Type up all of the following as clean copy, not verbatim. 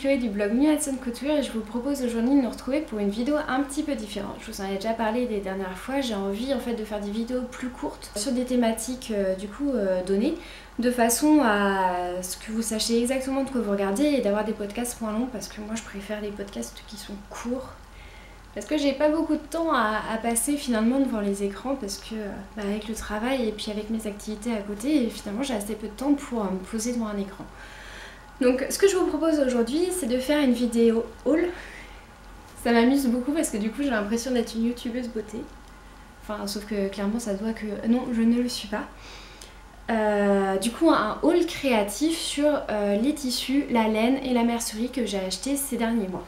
Chloé du blog Miu Hudson Couture et je vous propose aujourd'hui de nous retrouver pour une vidéo un petit peu différente. Je vous en ai déjà parlé des dernières fois, j'ai envie en fait de faire des vidéos plus courtes sur des thématiques données, de façon à ce que vous sachiez exactement de quoi vous regardez et d'avoir des podcasts moins longs parce que moi je préfère les podcasts qui sont courts. Parce que j'ai pas beaucoup de temps à passer finalement devant les écrans parce que avec le travail et puis avec mes activités à côté, finalement j'ai assez peu de temps pour me poser devant un écran. Donc ce que je vous propose aujourd'hui, c'est de faire une vidéo haul. Ça m'amuse beaucoup parce que du coup j'ai l'impression d'être une youtubeuse beauté. Enfin sauf que clairement ça doit que... Non, je ne le suis pas. Du coup un haul créatif sur les tissus, la laine et la mercerie que j'ai acheté ces derniers mois.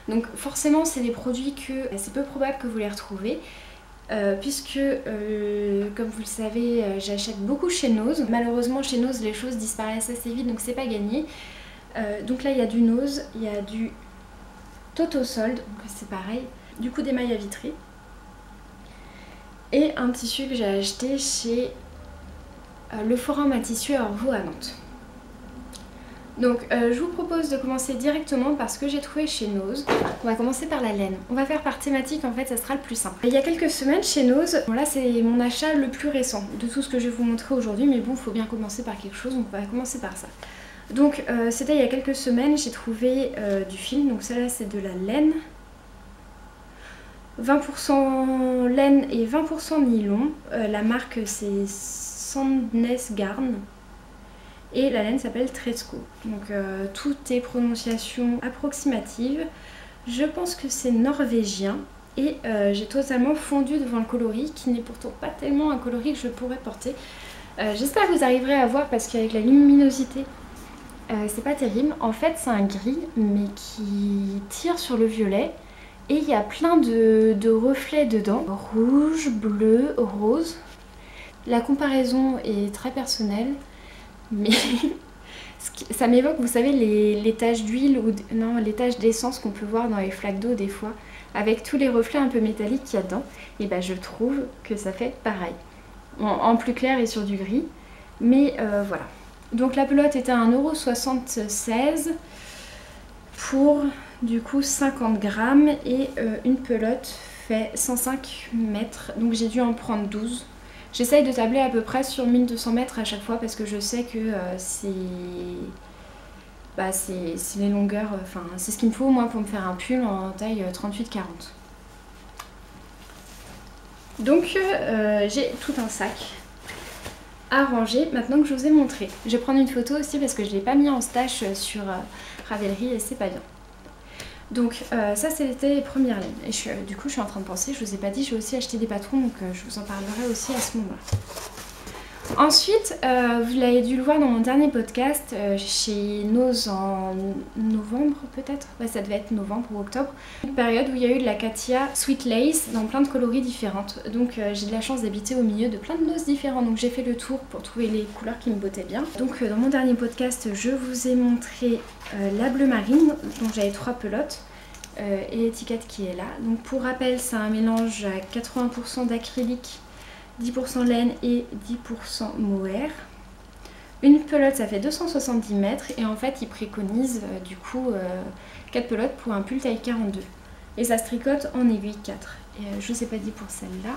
Donc forcément c'est des produits que c'est peu probable que vous les retrouvez puisque comme vous le savez j'achète beaucoup chez Nose. Malheureusement chez Nose les choses disparaissent assez vite donc c'est pas gagné. Donc là il y a du Nose, il y a du Totosold, donc c'est pareil, du coup des mailles à vitrer et un tissu que j'ai acheté chez le Forum à tissu à Orvaux à Nantes. Donc je vous propose de commencer directement par ce que j'ai trouvé chez Nose. On va commencer par la laine. On va faire par thématique, en fait ça sera le plus simple. Il y a quelques semaines chez Nose, bon, là c'est mon achat le plus récent de tout ce que je vais vous montrer aujourd'hui, mais bon il faut bien commencer par quelque chose, donc on va commencer par ça. Donc c'était il y a quelques semaines, j'ai trouvé du fil, donc ça là c'est de la laine. 20% laine et 20% nylon. La marque c'est Sandnes Garn. Et la laine s'appelle Tresco. Donc tout est prononciation approximative. Je pense que c'est norvégien. Et j'ai totalement fondu devant le coloris, qui n'est pourtant pas tellement un coloris que je pourrais porter. J'espère que vous arriverez à voir parce qu'avec la luminosité, c'est pas terrible. En fait c'est un gris, mais qui tire sur le violet. Et il y a plein de reflets dedans. Rouge, bleu, rose. La comparaison est très personnelle. Mais ça m'évoque, vous savez, les taches d'huile ou non, les taches d'essence qu'on peut voir dans les flaques d'eau des fois, avec tous les reflets un peu métalliques qu'il y a dedans. Et ben je trouve que ça fait pareil, en plus clair et sur du gris. Mais voilà. Donc la pelote était à 1,76 € pour du coup 50 grammes et une pelote fait 105 mètres. Donc j'ai dû en prendre 12. J'essaye de tabler à peu près sur 1200 mètres à chaque fois parce que je sais que c'est les longueurs, enfin c'est ce qu'il me faut moi pour me faire un pull en taille 38-40. Donc j'ai tout un sac à ranger maintenant que je vous ai montré. Je vais prendre une photo aussi parce que je ne l'ai pas mis en stash sur Ravelry et c'est pas bien. Donc ça c'était les premières laines. Et du coup je suis en train de penser, je vous ai pas dit, j'ai aussi acheté des patrons donc je vous en parlerai aussi à ce moment-là. Ensuite, vous l'avez dû le voir dans mon dernier podcast, chez Nose en novembre peut-être, ouais ça devait être novembre ou octobre, une période où il y a eu de la Katia Sweet Lace dans plein de coloris différentes. Donc j'ai de la chance d'habiter au milieu de plein de Nose différents, donc j'ai fait le tour pour trouver les couleurs qui me bottaient bien. Donc dans mon dernier podcast, je vous ai montré la bleu marine, dont j'avais 3 pelotes. Et l'étiquette qui est là. Donc pour rappel, c'est un mélange à 80% d'acrylique, 10% laine et 10% mohair. Une pelote ça fait 270 mètres et en fait ils préconisent du coup 4 pelotes pour un pull taille 42. Et ça se tricote en aiguille 4. Et je vous ai pas dit pour celle-là.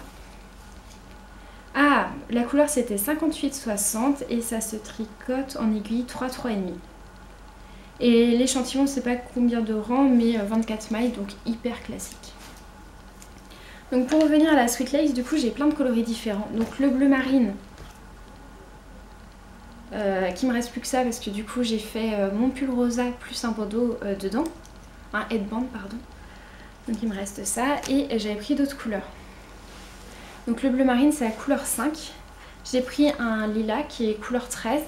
Ah, la couleur c'était 58-60 et ça se tricote en aiguille 3,5. Et l'échantillon, c'est pas combien de rangs, mais 24 mailles, donc hyper classique. Donc pour revenir à la Sweet Lace, du coup j'ai plein de coloris différents. Donc le bleu marine, qui me reste plus que ça parce que du coup j'ai fait mon pull rosa plus un bandeau dedans. Un headband, pardon. Donc il me reste ça et j'avais pris d'autres couleurs. Donc le bleu marine c'est la couleur 5. J'ai pris un lilas qui est couleur 13.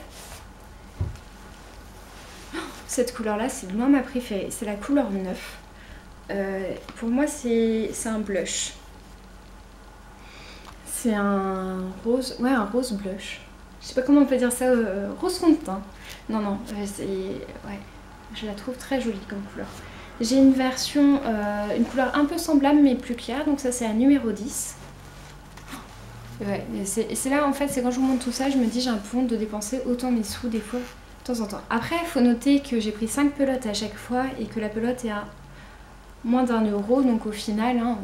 Cette couleur là c'est loin ma préférée, c'est la couleur 9. Pour moi c'est un blush. C'est un rose, ouais un rose blush. Je sais pas comment on peut dire ça, rose fond de teint. Non, ouais, je la trouve très jolie comme couleur. J'ai une version, une couleur un peu semblable mais plus claire, donc ça c'est la numéro 10. Ouais, c'est là en fait, c'est quand je vous montre tout ça, je me dis j'ai un peu honte de dépenser autant mes sous des fois de temps en temps. Après, il faut noter que j'ai pris 5 pelotes à chaque fois et que la pelote est à moins d'1 €, donc au final, hein,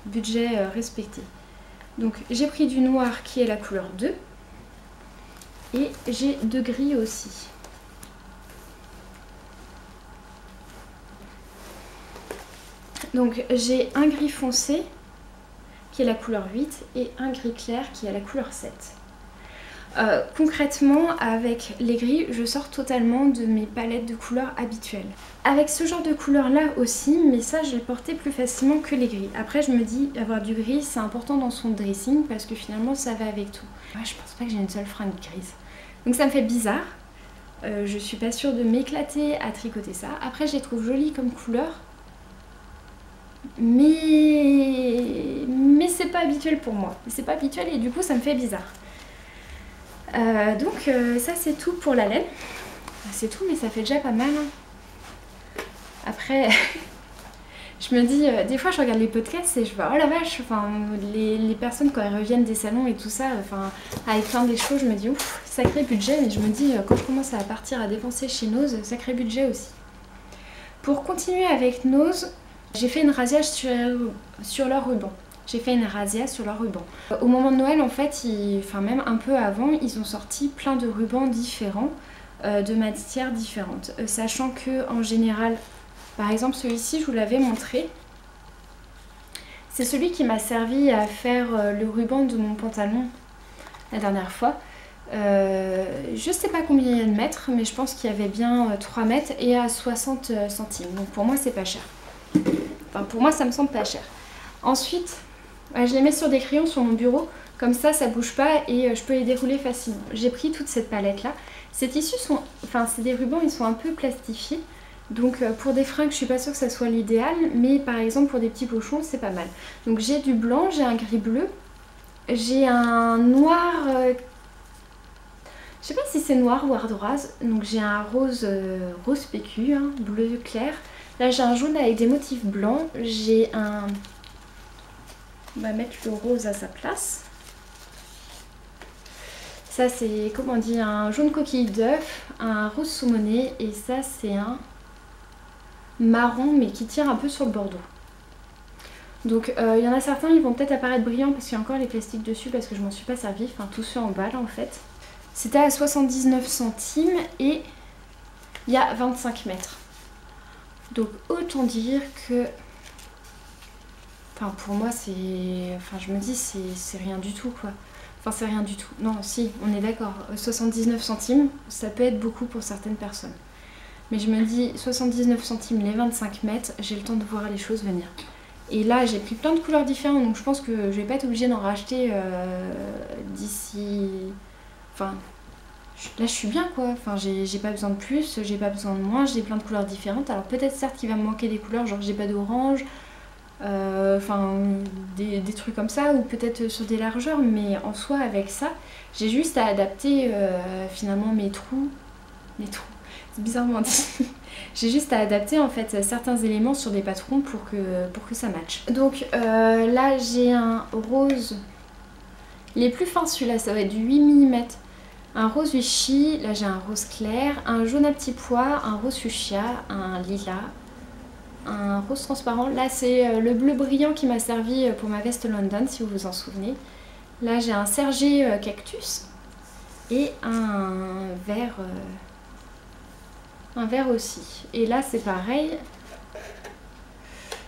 budget respecté. Donc j'ai pris du noir qui est la couleur 2 et j'ai de gris aussi. Donc j'ai un gris foncé qui est la couleur 8 et un gris clair qui est la couleur 7. Concrètement, avec les gris, je sors totalement de mes palettes de couleurs habituelles. Avec ce genre de couleur là aussi, mais ça je le portais plus facilement que les gris. Après je me dis, avoir du gris c'est important dans son dressing parce que finalement ça va avec tout. Ouais, je pense pas que j'ai une seule fringue grise. Donc ça me fait bizarre. Je suis pas sûre de m'éclater à tricoter ça. Après je les trouve jolies comme couleur. Mais c'est pas habituel pour moi. C'est pas habituel et du coup ça me fait bizarre. Donc ça c'est tout pour la laine. C'est tout mais ça fait déjà pas mal. Hein. Après je me dis, des fois je regarde les podcasts et je vois oh la vache, enfin les personnes quand elles reviennent des salons et tout ça, enfin avec plein des choses, je me dis ouf, sacré budget, mais je me dis quand je commence à partir à dépenser chez Nose, sacré budget aussi. Pour continuer avec Nose, j'ai fait une razzia sur leur ruban. J'ai fait une razzia sur leur ruban. Au moment de Noël, en fait, enfin même un peu avant, ils ont sorti plein de rubans différents, de matières différentes. Sachant que en général, par exemple celui-ci, je vous l'avais montré. C'est celui qui m'a servi à faire le ruban de mon pantalon la dernière fois. Je sais pas combien il y a de mètres, mais je pense qu'il y avait bien 3 mètres et à 60 centimes. Donc pour moi, c'est pas cher. Enfin, pour moi, ça me semble pas cher. Ensuite, je les mets sur des crayons sur mon bureau, comme ça bouge pas et je peux les dérouler facilement. J'ai pris toute cette palette là. Ces tissus sont, enfin c'est des rubans, ils sont un peu plastifiés. Donc pour des fringues, je suis pas sûre que ça soit l'idéal, mais par exemple pour des petits pochons, c'est pas mal. Donc j'ai du blanc, j'ai un gris bleu, j'ai un noir, je sais pas si c'est noir ou ardoise, donc j'ai un rose, rose PQ, hein, bleu clair. Là j'ai un jaune avec des motifs blancs, j'ai un... On va mettre le rose à sa place. Ça c'est, comment on dit, un jaune coquille d'œuf, un rose saumoné et ça c'est un marron mais qui tire un peu sur le bordeaux. Donc il y en a certains, ils vont peut-être apparaître brillants parce qu'il y a encore les plastiques dessus parce que je m'en suis pas servi, enfin tous ceux en bas là en fait. C'était à 79 centimes et il y a 25 mètres. Donc autant dire que... Enfin pour moi c'est... Enfin je me dis c'est rien du tout quoi. Enfin c'est rien du tout. Non si, on est d'accord. 79 centimes, ça peut être beaucoup pour certaines personnes. Mais je me dis 79 centimes les 25 mètres, j'ai le temps de voir les choses venir. Et là j'ai pris plein de couleurs différentes donc je pense que je vais pas être obligée d'en racheter d'ici... Enfin... Là je suis bien quoi, enfin j'ai pas besoin de plus, j'ai pas besoin de moins, j'ai plein de couleurs différentes. Alors peut-être certes qu'il va me manquer des couleurs, genre j'ai pas d'orange, enfin des trucs comme ça, ou peut-être sur des largeurs, mais en soi avec ça, j'ai juste à adapter finalement mes trous, c'est bizarrement dit, j'ai juste à adapter en fait certains éléments sur des patrons pour que ça matche. Donc là j'ai un rose, les plus fins celui-là, ça va être du 8 mm. Un rose Vichy, là j'ai un rose clair, un jaune à petits pois, un rose fuchsia, un lilas, un rose transparent. Là c'est le bleu brillant qui m'a servi pour ma veste London si vous vous en souvenez. Là j'ai un sergé cactus et un vert aussi. Et là c'est pareil,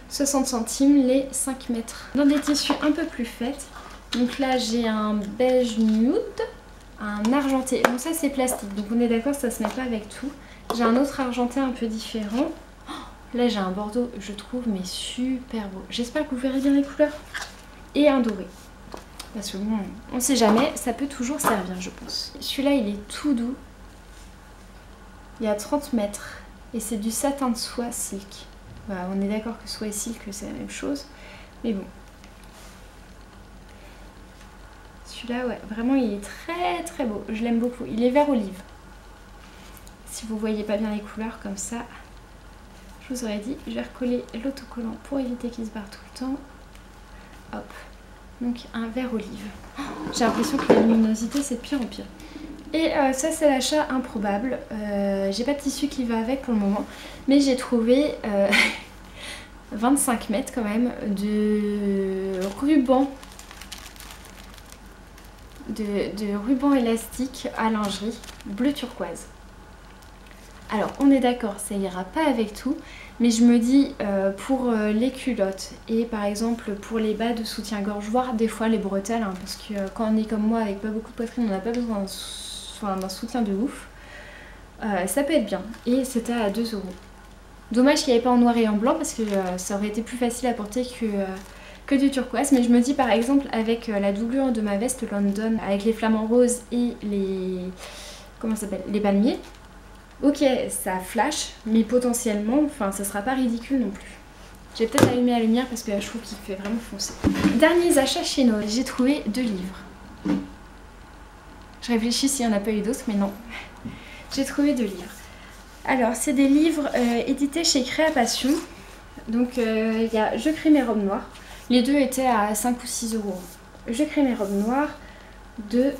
60 centimes les 5 mètres. Dans des tissus un peu plus faits, donc là j'ai un beige nude, un argenté, donc ça c'est plastique, donc on est d'accord, ça se met pas avec tout. J'ai un autre argenté un peu différent. Oh, là j'ai un bordeaux, je trouve, mais super beau. J'espère que vous verrez bien les couleurs. Et un doré. Parce que bon, on sait jamais, ça peut toujours servir, je pense. Celui-là, il est tout doux. Il y a 30 mètres. Et c'est du satin de soie silk. Voilà, on est d'accord que soie et silk, c'est la même chose. Mais bon. Celui-là, ouais, vraiment il est très très beau, je l'aime beaucoup. Il est vert olive. Si vous voyez pas bien les couleurs comme ça, je vous aurais dit, je vais recoller l'autocollant pour éviter qu'il se barre tout le temps. Hop, donc un vert olive. Oh, j'ai l'impression que la luminosité c'est de pire en pire. Et ça c'est l'achat improbable. J'ai pas de tissu qui va avec pour le moment. Mais j'ai trouvé 25 mètres quand même de ruban. De ruban élastique à lingerie bleu turquoise. Alors on est d'accord, ça ira pas avec tout, mais je me dis pour les culottes et par exemple pour les bas de soutien-gorge, voire des fois les bretelles, hein, parce que quand on est comme moi avec pas beaucoup de poitrine, on n'a pas besoin d'un soutien de ouf, ça peut être bien. Et c'était à 2 €. Dommage qu'il n'y avait pas en noir et en blanc parce que ça aurait été plus facile à porter que du turquoise, mais je me dis par exemple avec la doublure de ma veste London, avec les flamants roses et les... comment ça s'appelle, les palmiers. Ok, ça flash, mais potentiellement, enfin, ça sera pas ridicule non plus. J'ai peut-être allumé la lumière parce que je trouve qu'il fait vraiment foncer. Derniers achats chez Noël, j'ai trouvé 2 livres. Je réfléchis s'il n'y en a pas eu d'autres, mais non. J'ai trouvé 2 livres. Alors, c'est des livres édités chez Créapassion. Donc, il y a Je crée mes robes noires. Les deux étaient à 5 ou 6 €. Je crée mes robes noires de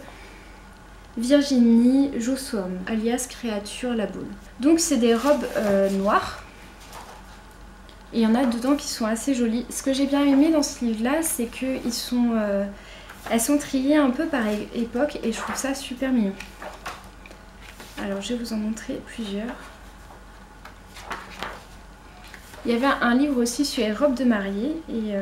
Virginie Jossom, alias Créature la Boule. Donc c'est des robes noires. Et il y en a dedans qui sont assez jolies. Ce que j'ai bien aimé dans ce livre-là, c'est que elles sont triées un peu par époque et je trouve ça super mignon. Alors je vais vous en montrer plusieurs. Il y avait un livre aussi sur les robes de mariée et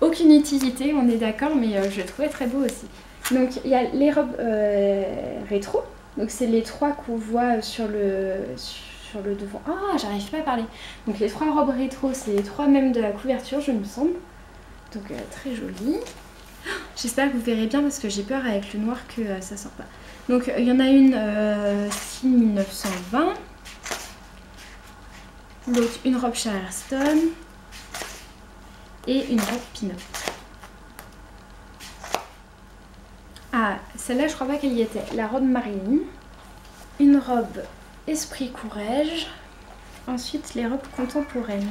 aucune utilité, on est d'accord, mais je le trouvais très beau aussi. Donc il y a les robes rétro, donc c'est les 3 qu'on voit sur le devant. Ah, j'arrive pas à parler. Donc les 3 robes rétro, c'est les 3 mêmes de la couverture, je me semble. Donc très joli. J'espère que vous verrez bien parce que j'ai peur avec le noir que ça sort pas. Donc il y en a une 1920, l'autre une robe Charleston et une robe Pin-up. Ah, celle-là, je crois pas qu'elle y était. La robe Marilyn. Une robe Esprit Courage. Ensuite, les robes contemporaines.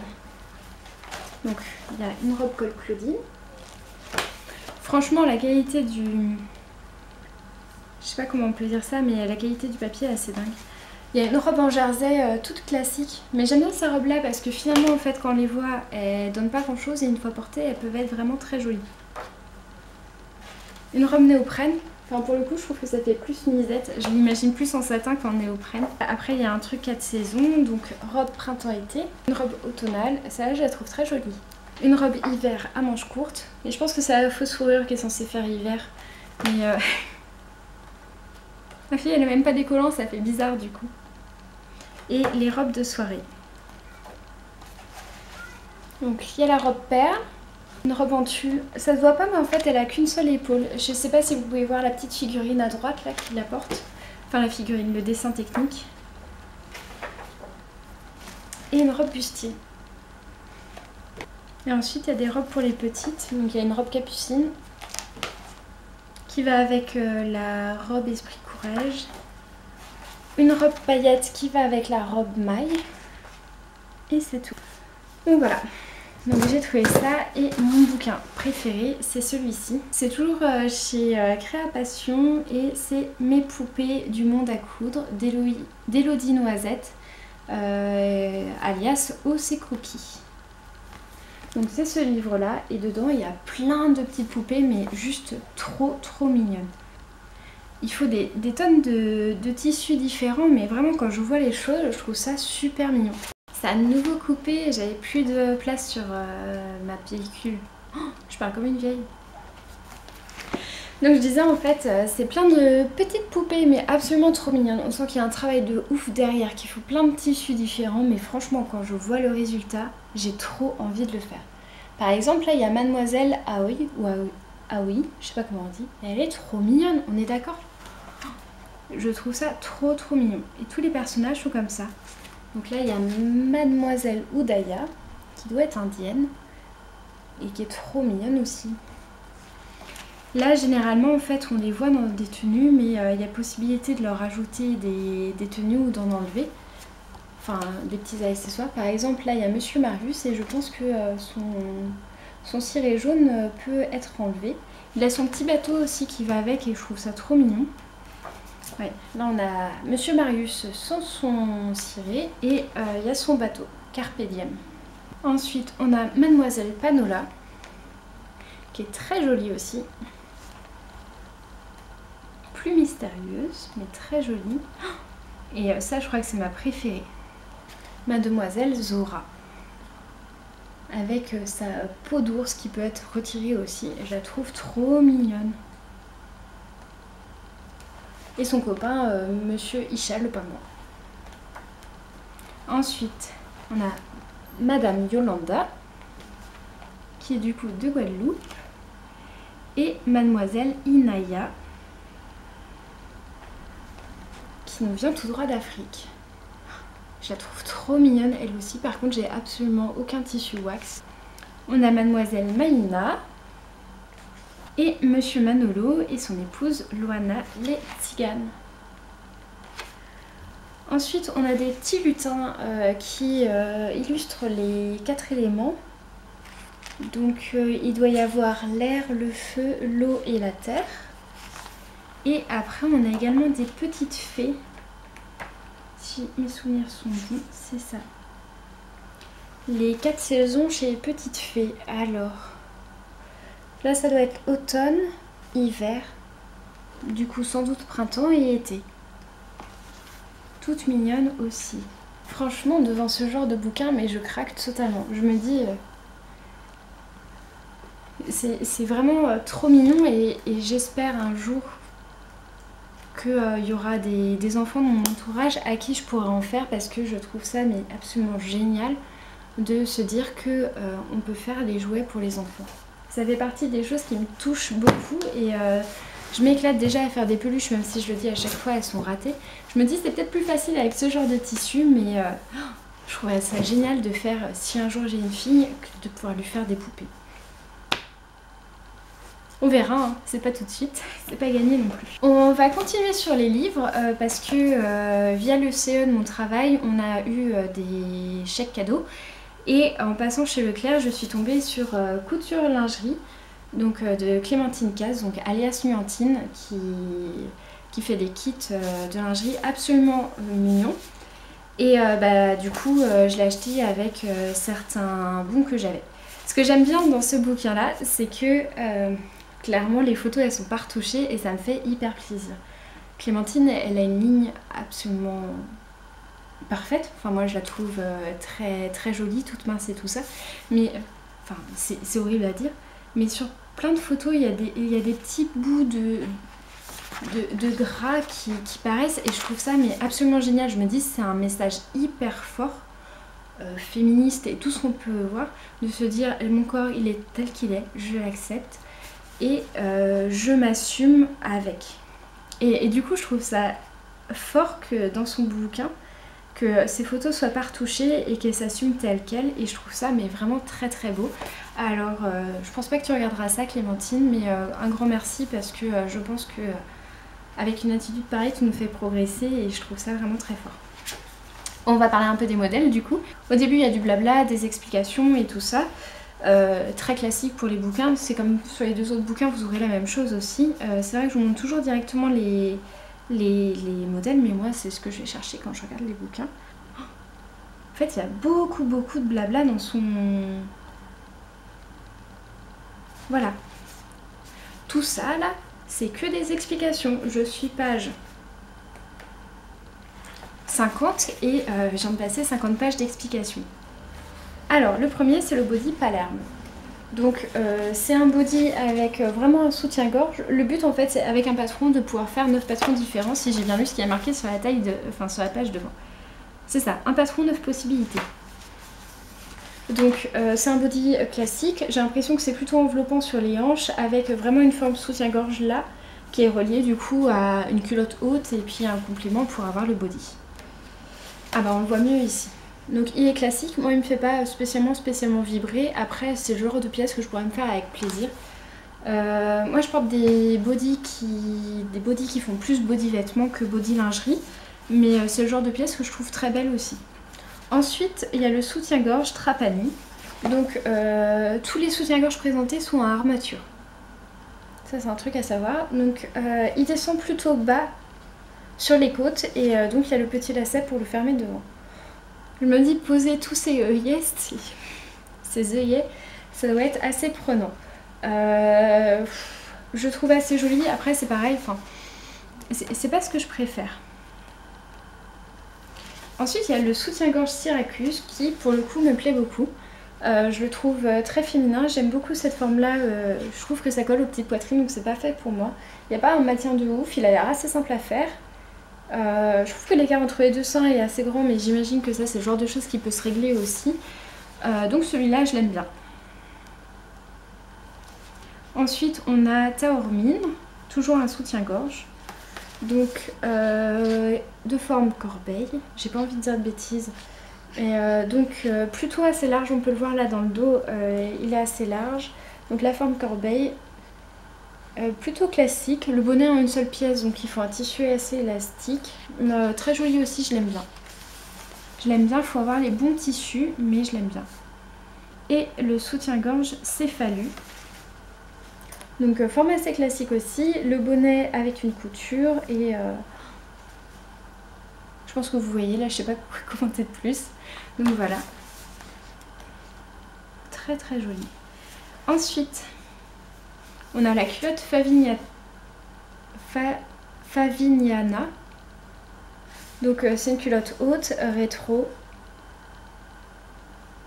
Donc, il y a une robe col Claudine. Franchement, la qualité du... Je sais pas comment on peut dire ça, mais la qualité du papier est assez dingue. Il y a une robe en jersey toute classique. Mais j'aime bien ces robes-là parce que finalement, en fait, quand on les voit, elles donnent pas grand-chose. Et une fois portées, elles peuvent être vraiment très jolies. Une robe néoprène, enfin pour le coup je trouve que ça fait plus nuisette, je l'imagine plus en satin qu'en néoprène. Après il y a un truc 4 saisons, donc robe printemps-été. Une robe automnale, celle-là je la trouve très jolie. Une robe hiver à manches courtes, et je pense que c'est la fausse fourrure qui est censée faire hiver. Mais ma fille elle est même pas décollant, ça fait bizarre du coup. Et les robes de soirée. Donc il y a la robe perle. Une robe en tulle, ça se voit pas mais en fait elle a qu'une seule épaule. Je sais pas si vous pouvez voir la petite figurine à droite là qui la porte. Enfin la figurine, le dessin technique. Et une robe bustier. Et ensuite il y a des robes pour les petites. Donc il y a une robe capucine qui va avec la robe Esprit Courage. Une robe paillette qui va avec la robe maille. Et c'est tout. Donc voilà. Donc j'ai trouvé ça et mon bouquin préféré c'est celui-ci. C'est toujours chez Créapassion et c'est Mes poupées du monde à coudre d'Élodie Noisette alias O.C. Croquis. Donc c'est ce livre là et dedans il y a plein de petites poupées mais juste trop mignonnes. Il faut des tonnes de tissus différents mais vraiment quand je vois les choses je trouve ça super mignon. Ça a de nouveau coupé, j'avais plus de place sur ma pellicule. Oh, je parle comme une vieille. Donc je disais en fait, c'est plein de petites poupées mais absolument trop mignonnes. On sent qu'il y a un travail de ouf derrière, qu'il faut plein de tissus différents. Mais franchement quand je vois le résultat, j'ai trop envie de le faire. Par exemple là il y a Mademoiselle Aoi, ou Aoi, je sais pas comment on dit. Et elle est trop mignonne, on est d'accord? Je trouve ça trop mignon. Et tous les personnages sont comme ça. Donc là il y a Mademoiselle Oudaya qui doit être indienne et qui est trop mignonne aussi. Là généralement en fait on les voit dans des tenues mais il y a possibilité de leur rajouter des tenues ou d'en enlever. Enfin des petits accessoires. Par exemple là il y a Monsieur Marius et je pense que son ciré jaune peut être enlevé. Il a son petit bateau aussi qui va avec et je trouve ça trop mignon. Ouais, là on a Monsieur Marius sans son ciré et il y a son bateau, Carpe Diem. Ensuite on a Mademoiselle Panola, qui est très jolie aussi. Plus mystérieuse, mais très jolie. Et ça je crois que c'est ma préférée. Mademoiselle Zora. Avec sa peau d'ours qui peut être retirée aussi. Je la trouve trop mignonne. Et son copain, Monsieur Isha le pingouin. Ensuite, on a Madame Yolanda, qui est du coup de Guadeloupe. Et Mademoiselle Inaya, qui nous vient tout droit d'Afrique. Je la trouve trop mignonne elle aussi. Par contre, j'ai absolument aucun tissu wax. On a Mademoiselle Maïna et Monsieur Manolo et son épouse Loana les Tziganes. Ensuite, on a des petits lutins qui illustrent les 4 éléments. Donc, il doit y avoir l'air, le feu, l'eau et la terre. Et après, on a également des petites fées. Si mes souvenirs sont bons, c'est ça. Les 4 saisons chez les petites fées. Alors, là ça doit être automne, hiver, du coup sans doute printemps et été. Toutes mignonnes aussi. Franchement, devant ce genre de bouquin, mais je craque totalement. Je me dis, c'est vraiment trop mignon et j'espère un jour qu'il y aura des enfants dans mon entourage à qui je pourrais en faire parce que je trouve ça mais absolument génial de se dire que on peut faire les jouets pour les enfants. Ça fait partie des choses qui me touchent beaucoup et je m'éclate déjà à faire des peluches, même si je le dis à chaque fois elles sont ratées. Je me dis c'est peut-être plus facile avec ce genre de tissu, mais je trouverais ça génial de faire, si un jour j'ai une fille, de pouvoir lui faire des poupées. On verra, hein. C'est pas tout de suite, c'est pas gagné non plus. On va continuer sur les livres parce que via le CE de mon travail, on a eu des chèques cadeaux. Et en passant chez Leclerc, je suis tombée sur Couture Lingerie, donc de Clémentine Caz, donc alias Nuantine, qui fait des kits de lingerie absolument mignons. Et du coup, je l'ai acheté avec certains bons que j'avais. Ce que j'aime bien dans ce bouquin-là, c'est que clairement les photos elles sont pas retouchées et ça me fait hyper plaisir. Clémentine, elle a une ligne absolument parfaite, enfin moi je la trouve très très jolie, toute mince et tout ça, mais enfin c'est horrible à dire, mais sur plein de photos il y a des petits bouts de gras qui paraissent et je trouve ça mais absolument génial. Je me dis c'est un message hyper fort, féministe et tout ce qu'on peut voir, de se dire mon corps il est tel qu'il est, je l'accepte et je m'assume avec. Et du coup je trouve ça fort que dans son bouquin que ces photos soient pas retouchées et qu'elle s'assume telle qu'elle, et je trouve ça mais vraiment très très beau. Alors je pense pas que tu regarderas ça Clémentine, mais un grand merci parce que je pense que avec une attitude pareille tu nous fais progresser et je trouve ça vraiment très fort. On va parler un peu des modèles du coup. Au début il y a du blabla, des explications et tout ça. Très classique pour les bouquins, c'est comme sur les 2 autres bouquins vous aurez la même chose aussi. C'est vrai que je vous montre toujours directement les modèles, mais moi c'est ce que je vais chercher quand je regarde les bouquins. En fait il y a beaucoup de blabla dans son... Voilà. Tout ça là, c'est que des explications. Je suis page 50 et je viens de passer 50 pages d'explications. Alors le premier c'est le body Palerme. Donc c'est un body avec vraiment un soutien-gorge. Le but en fait c'est avec un patron de pouvoir faire 9 patrons différents, si j'ai bien lu ce qui est marqué sur la taille de, enfin sur la page devant. C'est ça, un patron 9 possibilités. Donc c'est un body classique, j'ai l'impression que c'est plutôt enveloppant sur les hanches avec vraiment une forme soutien-gorge là qui est reliée du coup à une culotte haute et puis un complément pour avoir le body. Ah bah on le voit mieux ici. Donc il est classique, moi il me fait pas spécialement vibrer, après c'est le genre de pièce que je pourrais me faire avec plaisir. Moi je porte des bodys qui font plus body vêtements que body lingerie, mais c'est le genre de pièce que je trouve très belle aussi. Ensuite il y a le soutien-gorge Trapani, donc tous les soutiens-gorge présentés sont à armature. Ça c'est un truc à savoir. Donc il descend plutôt bas sur les côtes et donc il y a le petit lacet pour le fermer devant. Je me dis poser tous ces œillets, ces œillets, ça doit être assez prenant. Je trouve assez joli. Après c'est pareil, enfin c'est pas ce que je préfère. Ensuite il y a le soutien-gorge Syracuse qui pour le coup me plaît beaucoup. Je le trouve très féminin, j'aime beaucoup cette forme là, je trouve que ça colle aux petites poitrines donc c'est pas fait pour moi. Il n'y a pas un maintien de ouf, il a l'air assez simple à faire. Je trouve que l'écart entre les deux seins est assez grand mais j'imagine que ça c'est le genre de choses qui peut se régler aussi. Donc celui-là je l'aime bien. Ensuite on a Taormine, toujours un soutien-gorge. Donc de forme corbeille, j'ai pas envie de dire de bêtises. Et donc plutôt assez large, on peut le voir là dans le dos, il est assez large. Donc la forme corbeille, plutôt classique. Le bonnet en une seule pièce, donc il faut un tissu assez élastique. Très joli aussi, je l'aime bien. Je l'aime bien, il faut avoir les bons tissus, mais je l'aime bien. Et le soutien-gorge Céphalus. Donc forme assez classique aussi, le bonnet avec une couture et je pense que vous voyez là, je sais pas quoi commenter de plus. Donc voilà, très très joli. Ensuite, on a la culotte Favignana. Donc c'est une culotte haute, rétro.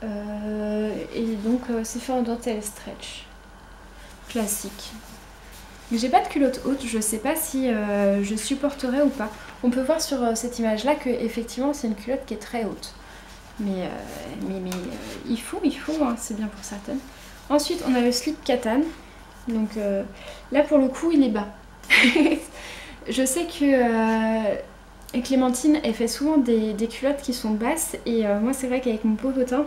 Et donc c'est fait en dentelle stretch. Classique. J'ai pas de culotte haute, je sais pas si je supporterai ou pas. On peut voir sur cette image là que effectivement c'est une culotte qui est très haute. Mais il faut hein, c'est bien pour certaines. Ensuite on a le slip katane. Donc là pour le coup il est bas. Je sais que Clémentine elle fait souvent des culottes qui sont basses. Et moi c'est vrai qu'avec mon popotin,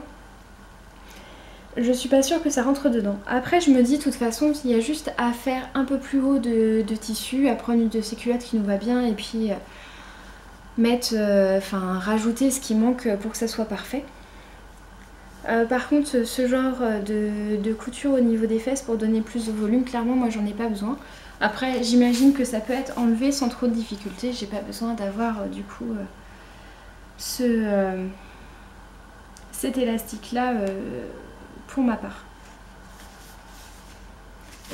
je suis pas sûre que ça rentre dedans. Après je me dis de toute façon il y a juste à faire un peu plus haut de tissu, à prendre une de ces culottes qui nous va bien et puis mettre, rajouter ce qui manque pour que ça soit parfait. Par contre ce genre de couture au niveau des fesses pour donner plus de volume, clairement moi j'en ai pas besoin. Après j'imagine que ça peut être enlevé sans trop de difficulté, j'ai pas besoin d'avoir du coup cet élastique là pour ma part.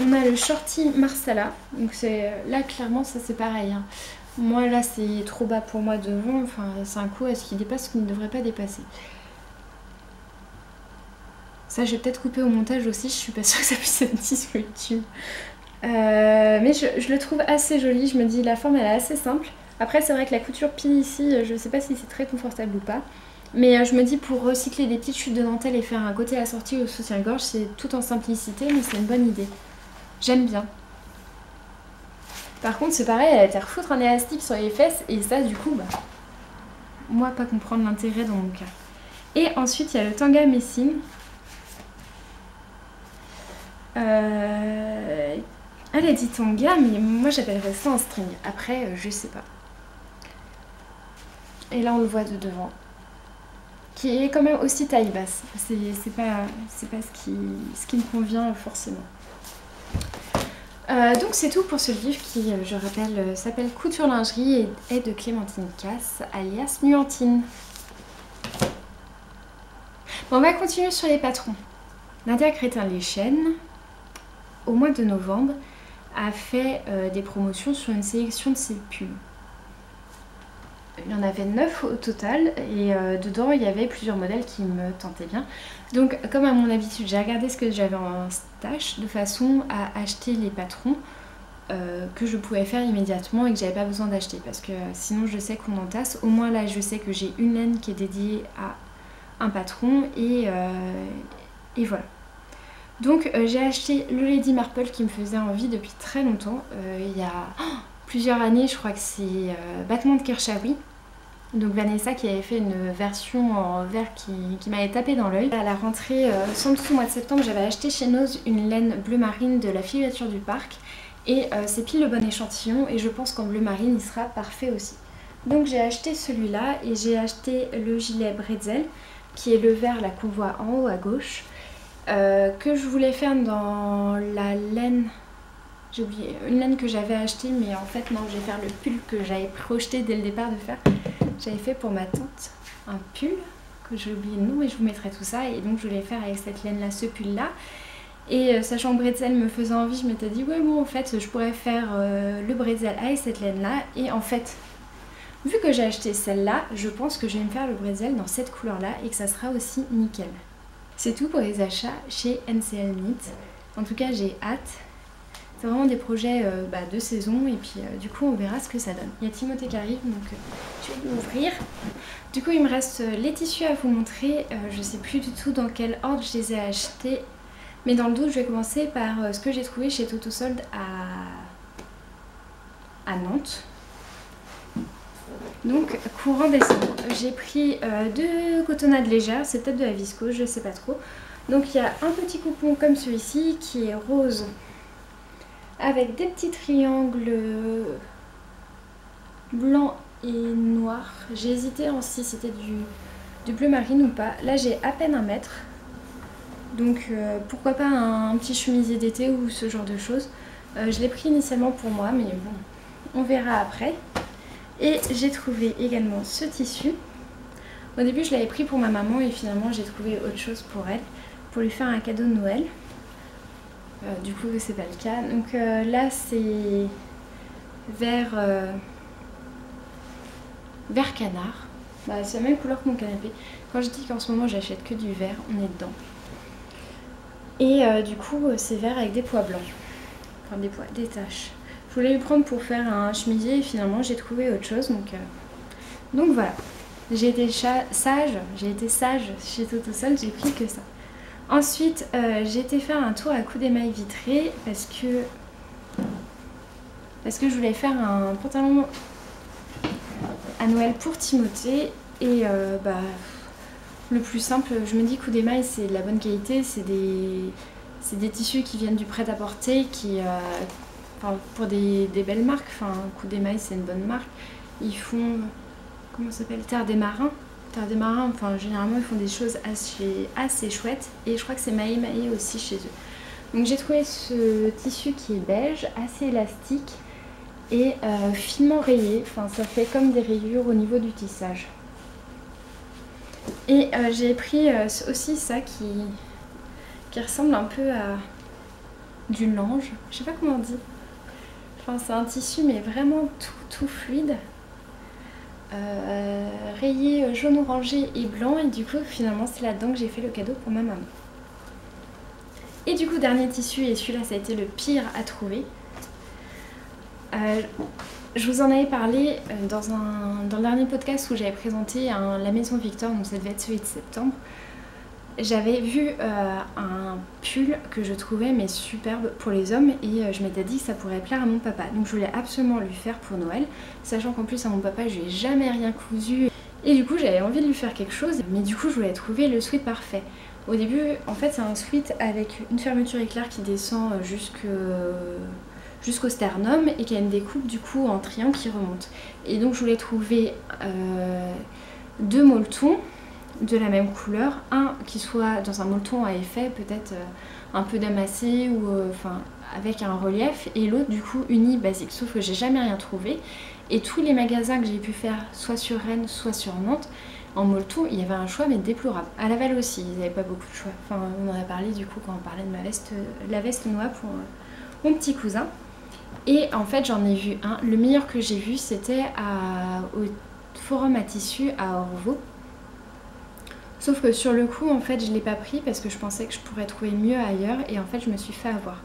On a le shorty Marsala, donc c'est là clairement ça c'est pareil. Hein. Moi là c'est trop bas pour moi devant, enfin c'est un coup à ce qu'il dépasse ce qu'il ne devrait pas dépasser. Ça je vais peut-être couper au montage aussi, je suis pas sûre que ça puisse être dit sur YouTube. Mais je le trouve assez joli, je me dis la forme elle est assez simple. Après c'est vrai que la couture pile ici, je sais pas si c'est très confortable ou pas. Mais je me dis pour recycler des petites chutes de dentelle et faire un côté assorti au soutien-gorge, c'est tout en simplicité mais c'est une bonne idée. J'aime bien. Par contre c'est pareil, elle a été refoutre un élastique sur les fesses et ça du coup, moi pas comprendre l'intérêt dans mon cas. Et ensuite il y a le tanga messing. Elle a dit tanga mais moi j'appellerais ça un string. Après je sais pas. Et là on le voit de devant. Qui est quand même aussi taille basse. C'est pas ce qui me convient forcément. Donc c'est tout pour ce livre qui, je rappelle, s'appelle Couture lingerie et est de Clémentine Casse, alias Nuantine. Bon, on va continuer sur les patrons. Nadia Crétin-Lechaine, au mois de novembre, a fait des promotions sur une sélection de ses pulls. Il y en avait 9 au total et dedans il y avait plusieurs modèles qui me tentaient bien. Donc comme à mon habitude j'ai regardé ce que j'avais en stash de façon à acheter les patrons que je pouvais faire immédiatement et que j'avais pas besoin d'acheter parce que sinon je sais qu'on entasse. Au moins là je sais que j'ai une laine qui est dédiée à un patron et voilà. Donc j'ai acheté le Lady Marple qui me faisait envie depuis très longtemps. Il y a plusieurs années, je crois que c'est Battement de Kershawi. Donc Vanessa qui avait fait une version en vert qui m'avait tapé dans l'œil. À la rentrée, sans doute au mois de septembre, j'avais acheté chez Nose une laine bleu marine de la filature du parc. Et c'est pile le bon échantillon et je pense qu'en bleu marine il sera parfait aussi. Donc j'ai acheté celui-là et j'ai acheté le gilet Bretzel qui est le vert là qu'on voit en haut à gauche. Que je voulais faire dans la laine J'ai oublié une laine que j'avais achetée, mais en fait non, je vais faire le pull que j'avais projeté dès le départ de faire. J'avais fait pour ma tante un pull, que j'ai oublié le nom, mais je vous mettrai tout ça. Et donc je voulais faire avec cette laine là, ce pull là. Et sachant que bretzel me faisait envie, je m'étais dit ouais bon en fait je pourrais faire le bretzel avec cette laine là. Et en fait, vu que j'ai acheté celle-là, je pense que je vais me faire le bretzel dans cette couleur là et que ça sera aussi nickel. C'est tout pour les achats chez NCL Knit. En tout cas j'ai hâte. C'est vraiment des projets de saison et puis du coup on verra ce que ça donne. Il y a Timothée qui arrive donc je vais l'ouvrir. Du coup il me reste les tissus à vous montrer. Je sais plus du tout dans quel ordre je les ai achetés. Mais dans le doute je vais commencer par ce que j'ai trouvé chez Toto Solde à Nantes. Donc courant décembre. J'ai pris deux cotonnades légères, c'est peut-être de la viscose, je sais pas trop. Donc il y a un petit coupon comme celui-ci qui est rose, avec des petits triangles blanc et noir. J'ai hésité si c'était du bleu marine ou pas. Là j'ai à peine 1 mètre. Donc pourquoi pas un petit chemisier d'été ou ce genre de choses. Je l'ai pris initialement pour moi mais bon, on verra après. Et j'ai trouvé également ce tissu. Au début je l'avais pris pour ma maman et finalement j'ai trouvé autre chose pour elle. Pour lui faire un cadeau de Noël. Du coup c'est pas le cas. Donc là c'est vert canard. C'est la même couleur que mon canapé. Quand je dis qu'en ce moment j'achète que du vert, on est dedans. Et du coup c'est vert avec des pois blancs. Enfin des taches. Je voulais le prendre pour faire un chemisier et finalement j'ai trouvé autre chose. Donc voilà. J'ai été sage chez Toto Solde, j'ai pris que ça. Ensuite, j'ai été faire un tour à Coup d'émail vitré parce que je voulais faire un pantalon à Noël pour Timothée. Et le plus simple, je me dis Coup d'émail c'est de la bonne qualité, c'est des tissus qui viennent du prêt-à-porter, pour des belles marques. Enfin, Coup d'émail c'est une bonne marque. Ils font, comment ça s'appelle, Terre des Marins. Terre des Marins, enfin généralement ils font des choses assez chouettes et je crois que c'est Maï aussi chez eux. Donc j'ai trouvé ce tissu qui est beige, assez élastique et finement rayé, enfin ça fait comme des rayures au niveau du tissage. Et j'ai pris aussi ça qui ressemble un peu à du lange, je sais pas comment on dit. Enfin c'est un tissu mais vraiment tout fluide. Rayé jaune orangé et blanc et du coup finalement c'est là-dedans que j'ai fait le cadeau pour ma maman. Et du coup dernier tissu et celui-là ça a été le pire à trouver. Je vous en avais parlé dans le dernier podcast où j'avais présenté la maison Victor, donc ça devait être celui de septembre. J'avais vu un pull que je trouvais mais superbe pour les hommes et je m'étais dit que ça pourrait plaire à mon papa. Donc je voulais absolument lui faire pour Noël, sachant qu'en plus à mon papa je lui ai jamais rien cousu. Et du coup j'avais envie de lui faire quelque chose, mais du coup je voulais trouver le sweat parfait. Au début en fait c'est un sweat avec une fermeture éclair qui descend jusqu'au sternum et qui a une découpe du coup en triangle qui remonte. Et donc je voulais trouver 2 molletons de la même couleur, un qui soit dans un molleton à effet, peut-être un peu damassé ou avec un relief, et l'autre du coup uni basique, sauf que j'ai jamais rien trouvé et tous les magasins que j'ai pu faire soit sur Rennes soit sur Nantes en molleton il y avait un choix mais déplorable. À Laval aussi ils n'avaient pas beaucoup de choix, enfin on en a parlé du coup quand on parlait de la veste noire pour mon petit cousin. Et en fait j'en ai vu un, le meilleur que j'ai vu c'était au forum à tissu à Orvaux. Sauf que sur le coup, en fait, je ne l'ai pas pris parce que je pensais que je pourrais trouver mieux ailleurs et en fait, je me suis fait avoir.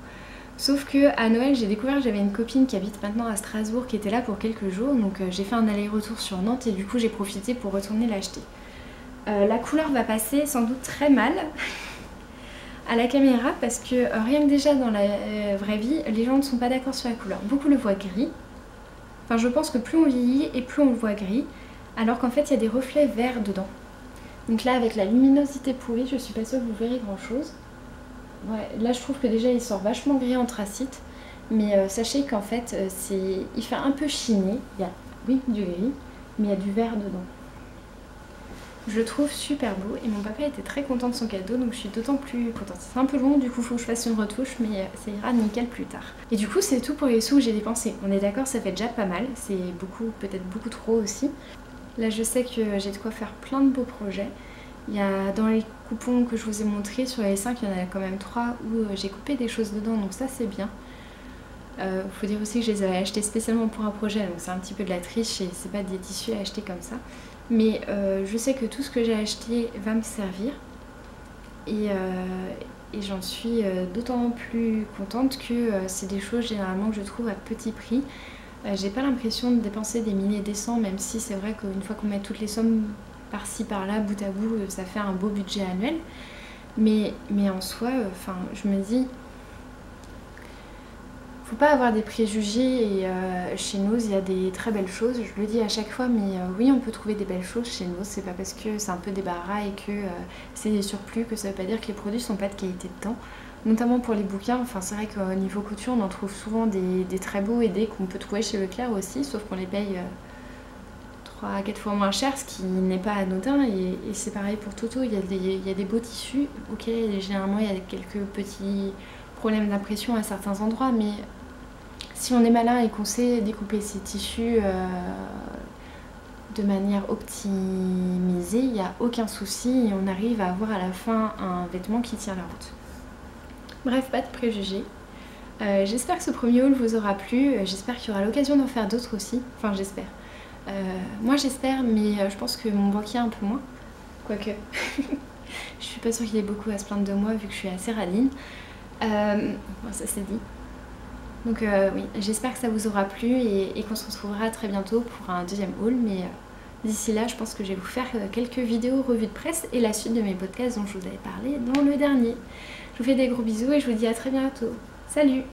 Sauf que à Noël, j'ai découvert que j'avais une copine qui habite maintenant à Strasbourg qui était là pour quelques jours. Donc j'ai fait un aller-retour sur Nantes et du coup, j'ai profité pour retourner l'acheter. La couleur va passer sans doute très mal à la caméra parce que rien que déjà dans la vraie vie, les gens ne sont pas d'accord sur la couleur. Beaucoup le voient gris. Enfin, je pense que plus on vieillit et plus on le voit gris, alors qu'en fait, il y a des reflets verts dedans. Donc là avec la luminosité pourrie, je suis pas sûre que vous verrez grand chose. Ouais, là je trouve que déjà il sort vachement gris anthracite. Mais sachez qu'en fait il fait un peu chiné. Il y a oui du gris, mais il y a du vert dedans. Je le trouve super beau et mon papa était très content de son cadeau, donc je suis d'autant plus contente. C'est un peu long, du coup faut que je fasse une retouche, mais ça ira nickel plus tard. Et du coup c'est tout pour les sous que j'ai dépensés. On est d'accord, ça fait déjà pas mal, c'est beaucoup, peut-être beaucoup trop aussi. Là je sais que j'ai de quoi faire plein de beaux projets. Il y a dans les coupons que je vous ai montrés, sur les 5, il y en a quand même 3 où j'ai coupé des choses dedans, donc ça c'est bien. Faut dire aussi que je les avais achetés spécialement pour un projet, donc c'est un petit peu de la triche et c'est pas des tissus à acheter comme ça. Mais je sais que tout ce que j'ai acheté va me servir et j'en suis d'autant plus contente que c'est des choses généralement que je trouve à petit prix. J'ai pas l'impression de dépenser des milliers et des cents, même si c'est vrai qu'une fois qu'on met toutes les sommes par-ci par-là, bout à bout, ça fait un beau budget annuel. Mais en soi, je me dis... Faut pas avoir des préjugés et chez nous il y a des très belles choses, je le dis à chaque fois, mais oui on peut trouver des belles choses chez nous, c'est pas parce que c'est un peu débarras et que c'est des surplus que ça veut pas dire que les produits sont pas de qualité dedans. Notamment pour les bouquins, c'est vrai qu'au niveau couture on en trouve souvent des très beaux et des qu'on peut trouver chez Leclerc aussi, sauf qu'on les paye 3 à 4 fois moins cher, ce qui n'est pas anodin, et c'est pareil pour Toto, il y a des beaux tissus, ok généralement il y a quelques petits problèmes d'impression à certains endroits, mais si on est malin et qu'on sait découper ces tissus de manière optimisée, il n'y a aucun souci et on arrive à avoir à la fin un vêtement qui tient la route. Bref, pas de préjugés. J'espère que ce premier haul vous aura plu, j'espère qu'il y aura l'occasion d'en faire d'autres aussi, enfin j'espère. Moi j'espère, mais je pense que mon banquier un peu moins, quoique. Je suis pas sûre qu'il ait beaucoup à se plaindre de moi vu que je suis assez radine. Bon, ça c'est dit. Donc oui, j'espère que ça vous aura plu et qu'on se retrouvera très bientôt pour un deuxième haul, mais d'ici là je pense que je vais vous faire quelques vidéos revues de presse et la suite de mes podcasts dont je vous avais parlé dans le dernier. Je vous fais des gros bisous et je vous dis à très bientôt. Salut!